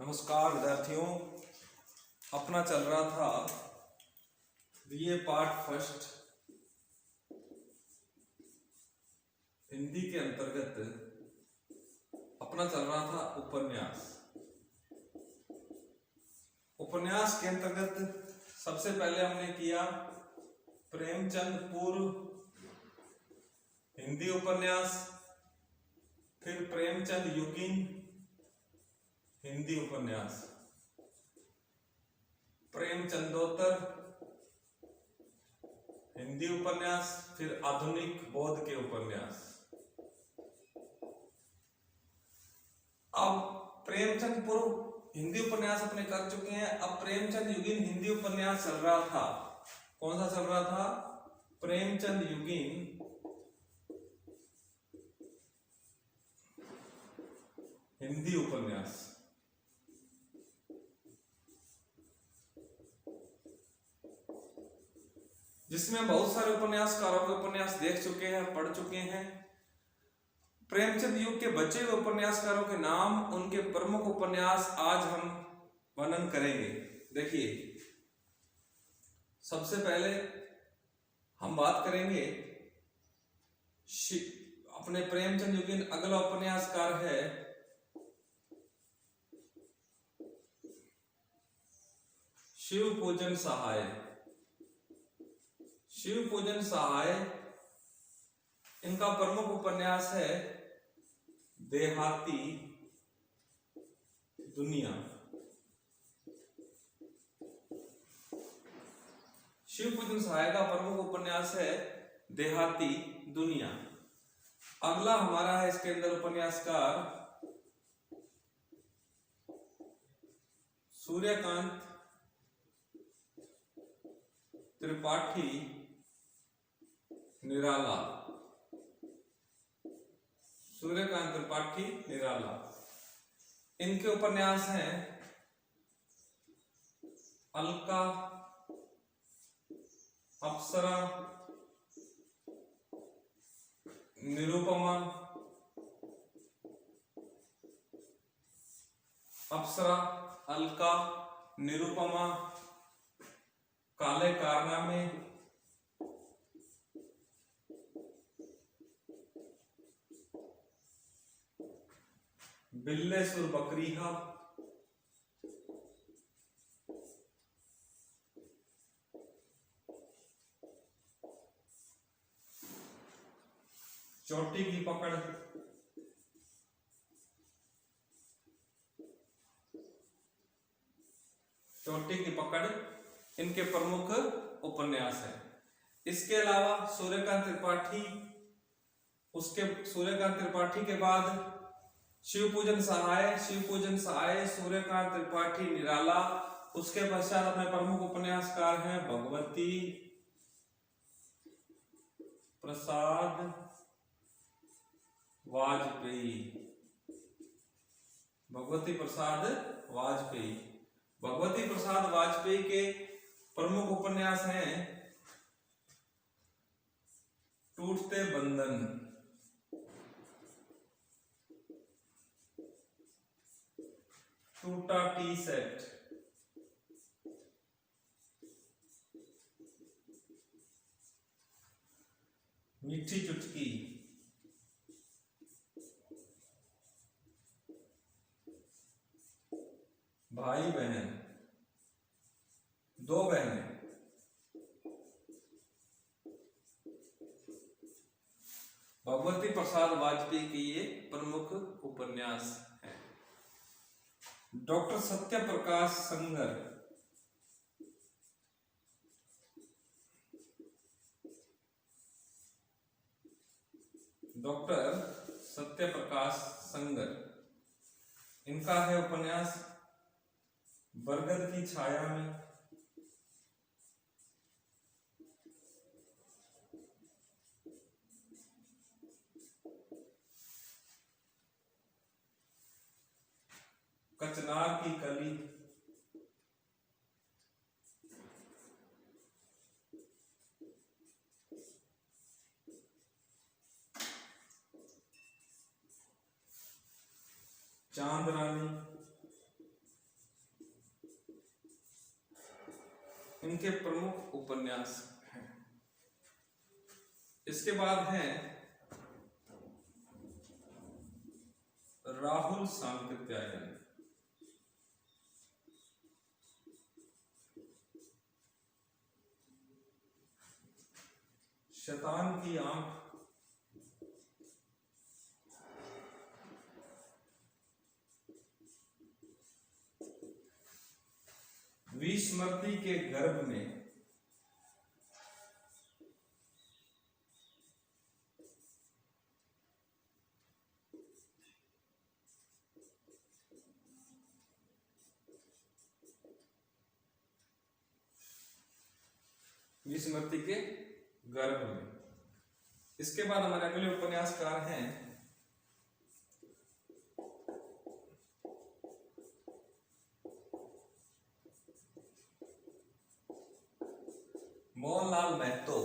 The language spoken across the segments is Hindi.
नमस्कार विद्यार्थियों, अपना चल रहा था बीए पार्ट फर्स्ट हिंदी के अंतर्गत अपना चल रहा था उपन्यास। उपन्यास के अंतर्गत सबसे पहले हमने किया प्रेमचंद पूर्व हिंदी उपन्यास, फिर प्रेमचंद युगीन हिंदी उपन्यास, प्रेमचंदोत्तर हिंदी उपन्यास, फिर आधुनिक बौद्ध के उपन्यास। अब प्रेमचंद पूर्व हिंदी उपन्यास अपने कर चुके हैं। अब प्रेमचंद युगीन हिंदी उपन्यास चल रहा था। कौन सा चल रहा था? प्रेमचंद युगीन हिंदी उपन्यास। जिसमें बहुत सारे उपन्यासकारों के उपन्यास देख चुके हैं, पढ़ चुके हैं। प्रेमचंद युग के बचे हुए उपन्यासकारों के नाम, उनके प्रमुख उपन्यास आज हम वर्णन करेंगे। देखिए, सबसे पहले हम बात करेंगे अपने प्रेमचंद युगीन। अगला उपन्यासकार है शिवपूजन सहाय। शिवपूजन सहाय, इनका प्रमुख उपन्यास है देहाती दुनिया। शिवपूजन सहाय का प्रमुख उपन्यास है देहाती दुनिया। अगला हमारा है इसके अंदर उपन्यासकार सूर्यकांत त्रिपाठी निराला। सूर्यकांत त्रिपाठी निराला, इनके उपन्यास हैं अलका, अप्सरा, निरुपमा, अप्सरा, अलका, निरुपमा, काले कारनामे, बिल्ले सुर बकरीहा, चोटी की पकड़, चोटी की पकड़, इनके प्रमुख उपन्यास है। इसके अलावा सूर्यकांत त्रिपाठी, सूर्यकांत त्रिपाठी के बाद शिवपूजन सहाय, शिवपूजन सहाय, सूर्यकांत त्रिपाठी निराला। उसके पश्चात अपने प्रमुख उपन्यासकार हैं भगवती प्रसाद वाजपेयी। भगवती प्रसाद वाजपेयी। भगवती प्रसाद वाजपेयी के प्रमुख उपन्यास हैं टूटते बंधन, टूटा टी सेट, मीठी चुटकी, भाई बहन, दो बहनें, भगवती प्रसाद वाजपेयी के ये प्रमुख उपन्यास हैं। डॉक्टर सत्य प्रकाश संगर, डॉक्टर सत्य प्रकाश संगर, इनका है उपन्यास बरगद की छाया में, कचनार की कली, चांद रानी, इनके प्रमुख उपन्यास हैं। इसके बाद है राहुल सांकृत्यायन। शैतान की आंख, विस्मृति के गर्भ में, विस्मृति के गर्भ में। इसके बाद हमारे अगले उपन्यासकार हैं मोहनलाल महतो।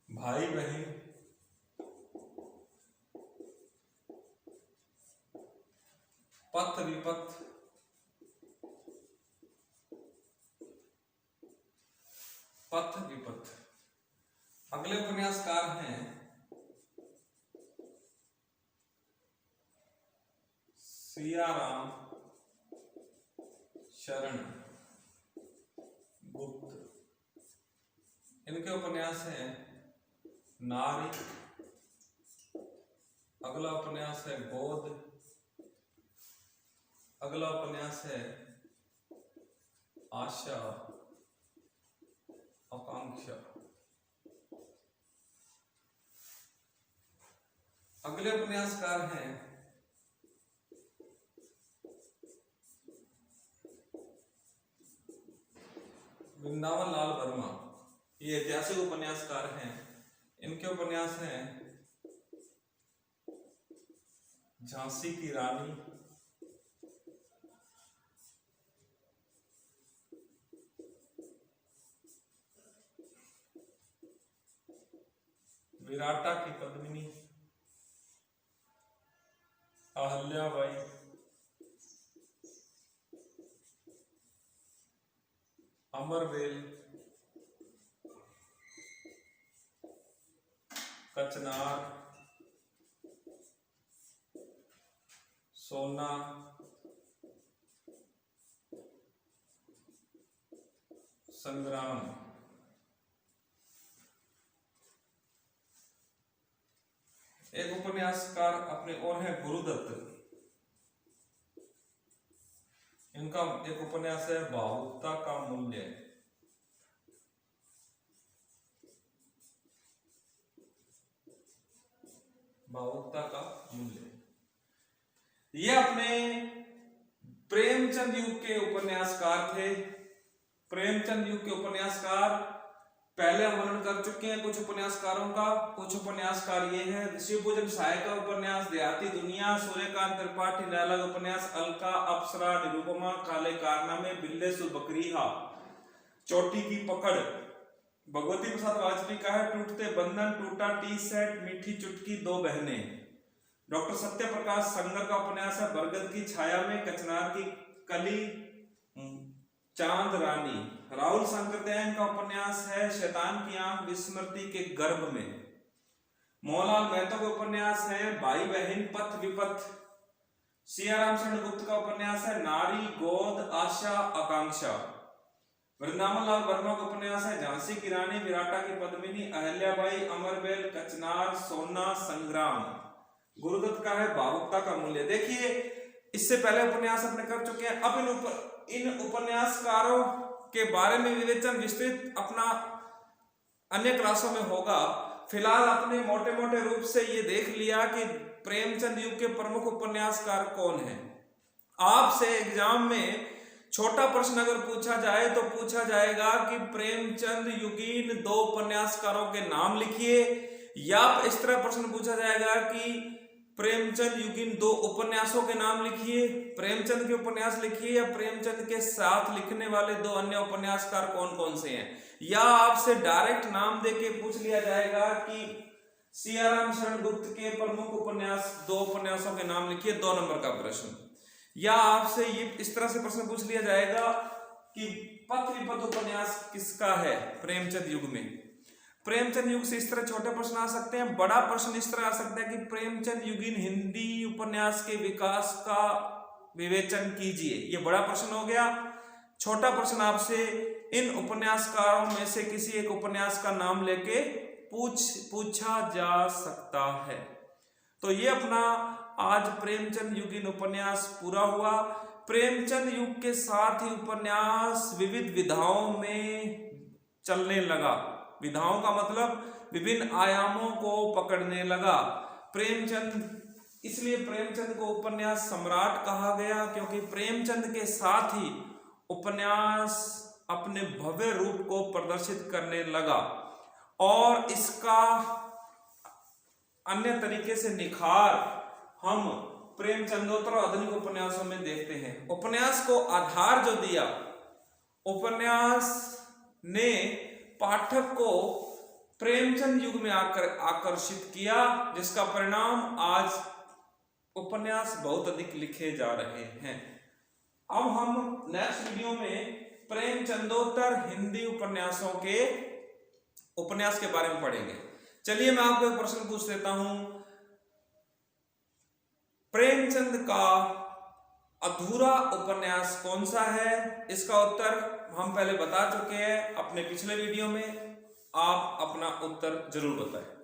भाई बहन, पथ विपथ, पथ विपथ। अगले उपन्यासकार हैं सियाराम शरण गुप्त। इनके उपन्यास हैं नारी, अगला उपन्यास है गोद, अगला उपन्यास है आशा आकांक्षा। अगले उपन्यासकार हैं वृंदावन लाल वर्मा। ये ऐतिहासिक उपन्यासकार हैं। इनके उपन्यास हैं झांसी की रानी, विराटा की पद्मिनी, अहल्याबाई, अमरवेल, कचनार, सोना, संग्राम। एक उपन्यासकार अपने और है गुरुदत्त। इनका एक उपन्यास है भावुकता का मूल्य। भावुकता का मूल्य। ये अपने प्रेमचंद युग के उपन्यासकार थे। प्रेमचंद युग के उपन्यासकार पहले हम वर्णन कर चुके हैं कुछ उपन्यासकारों का। कुछ उपन्यासकार ये हैं शिवभोजन साय का उपन्यास, देहाती दुनिया, सूर्यकांत त्रिपाठी नालग उपन्यास, अलका, अप्सरा, निरुपमा, काले कारनामे, बिल्ले सुबकरीहा, चोटी की पकड़। भगवती प्रसाद वाजपेयी का है टूटते बंधन, टूटा टी सेट, मीठी चुटकी, दो बहनें। डॉक्टर सत्य प्रकाश संगर का उपन्यास है बरगद की छाया में, कचनार की कली, चांद रानी। राहुल सांकृत्यायन का उपन्यास है शैतान की आंख, विस्मृति के गर्भ में। मोहनलाल महतो का उपन्यास है भाई बहन, पथ विपथ। सियाराम शरण गुप्त का उपन्यास है नारी, गोद, आशा आकांक्षा। वृंदावन लाल वर्मा का उपन्यास है झांसी की रानी, विराटा की पद्मिनी, अहल्याबाई, अमरवेल, कचनार, सोना, संग्राम। गुरुदत्त का है भावुकता का मूल्य। देखिए इससे पहले उपन्यास अपने कर चुके हैं। अब इन उपन्यासकारों के बारे में विवेचन विस्तृत अपना अन्य क्लासों में होगा। फिलहाल अपने मोटे मोटे रूप से ये देख लिया कि प्रेमचंद युग के प्रमुख उपन्यासकार कौन हैं। आपसे एग्जाम में छोटा प्रश्न अगर पूछा जाए तो पूछा जाएगा कि प्रेमचंद युगीन दो उपन्यासकारों के नाम लिखिए, या इस तरह प्रश्न पूछा जाएगा कि प्रेमचंद युगीन दो उपन्यासों के नाम लिखिए, प्रेमचंद के उपन्यास लिखिए, या प्रेमचंद के साथ लिखने वाले दो अन्य उपन्यासकार कौन कौन से हैं। या आपसे डायरेक्ट नाम देके पूछ लिया जाएगा कि सियाराम शरण गुप्त के प्रमुख उपन्यास दो उपन्यासों के नाम लिखिए, 2 नंबर का प्रश्न। या आपसे ये इस तरह से प्रश्न पूछ लिया जाएगा कि पथ विपथ उपन्यास किसका है? प्रेमचंद युग में। प्रेमचंद युग से इस तरह छोटे प्रश्न आ सकते हैं। बड़ा प्रश्न इस तरह आ सकता है कि प्रेमचंद युगीन हिंदी उपन्यास के विकास का विवेचन कीजिए। ये बड़ा प्रश्न हो गया। छोटा प्रश्न आपसे इन उपन्यासकारों में से किसी एक उपन्यास का नाम लेके पूछा जा सकता है। तो ये अपना आज प्रेमचंद युगीन उपन्यास पूरा हुआ। प्रेमचंद युग के साथ ही उपन्यास विविध विधाओं में चलने लगा। विधाओं का मतलब विभिन्न आयामों को पकड़ने लगा। इसलिए प्रेमचंद को उपन्यास सम्राट कहा गया, क्योंकि प्रेमचंद के साथ ही उपन्यास अपने भव्य रूप को प्रदर्शित करने लगा और इसका अन्य तरीके से निखार हम प्रेमचंदोत्तर और आधुनिक उपन्यासों में देखते हैं। उपन्यास को आधार जो दिया, उपन्यास ने पाठक को प्रेमचंद युग में आकर्षित किया, जिसका परिणाम आज उपन्यास बहुत अधिक लिखे जा रहे हैं। अब हम नेक्स्ट वीडियो में प्रेमचंदोत्तर हिंदी उपन्यास के बारे में पढ़ेंगे। चलिए मैं आपको एक प्रश्न पूछ देता हूं। प्रेमचंद का अधूरा उपन्यास कौन सा है? इसका उत्तर हम पहले बता चुके हैं अपने पिछले वीडियो में। आप अपना उत्तर जरूर बताएं।